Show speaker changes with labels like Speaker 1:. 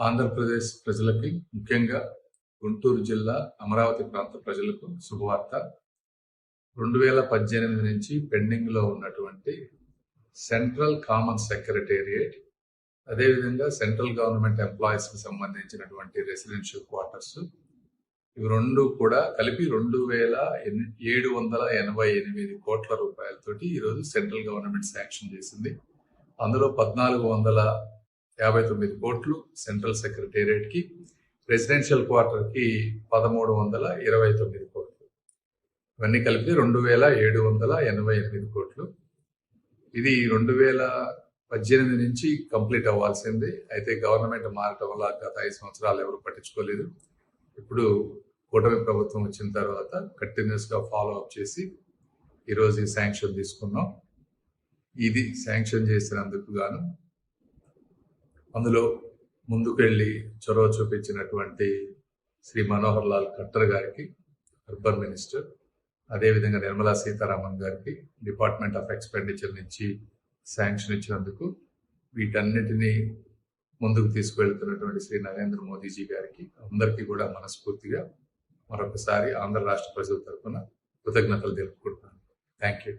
Speaker 1: ఆంధ్రప్రదేశ్ ప్రజలకి, ముఖ్యంగా గుంటూరు జిల్లా అమరావతి ప్రాంత ప్రజలకు శుభవార్త. 2018 నుంచి పెండింగ్లో ఉన్నటువంటి సెంట్రల్ కామన్ సెక్రటేరియట్, అదేవిధంగా సెంట్రల్ గవర్నమెంట్ ఎంప్లాయీస్కి సంబంధించినటువంటి రెసిడెన్షియల్ క్వార్టర్స్, ఇవి రెండు కూడా కలిపి 2788 కోట్ల రూపాయలతోటి ఈరోజు సెంట్రల్ గవర్నమెంట్ శాంక్షన్ చేసింది. అందులో 1459 కోట్లు సెంట్రల్ సెక్రటేరియట్ కి, రెసిడెన్షియల్ క్వార్టర్ కి 1329 కోట్లు, ఇవన్నీ కలిపి 2788 కోట్లు. ఇది 2018 నుంచి కంప్లీట్ అవ్వాల్సింది. అయితే గవర్నమెంట్ మారటం వల్ల గత 5 సంవత్సరాలు ఎవరు పట్టించుకోలేదు. ఇప్పుడు కూటమి ప్రభుత్వం వచ్చిన తర్వాత కంటిన్యూస్ గా ఫాలో అప్ చేసి ఈరోజు ఈ శాంక్షన్ తీసుకున్నాం. ఇది శాంక్షన్ చేసినందుకు గాను అందులో ముందుకెళ్ళి చొరవ చూపించినటువంటి శ్రీ మనోహర్ లాల్ ఖట్టర్ గారికి, అర్బన్ మినిస్టర్, అదేవిధంగా నిర్మలా సీతారామన్ గారికి డిపార్ట్మెంట్ ఆఫ్ ఎక్స్పెండిచర్ నుంచి శాంక్షన్ ఇచ్చినందుకు, వీటన్నిటినీ ముందుకు తీసుకువెళ్తున్నటువంటి శ్రీ నరేంద్ర మోదీజీ గారికి అందరికీ కూడా మనస్ఫూర్తిగా మరొకసారి ఆంధ్ర రాష్ట్ర ప్రజల తరఫున కృతజ్ఞతలు తెలుపుకుంటున్నాను. Thank you.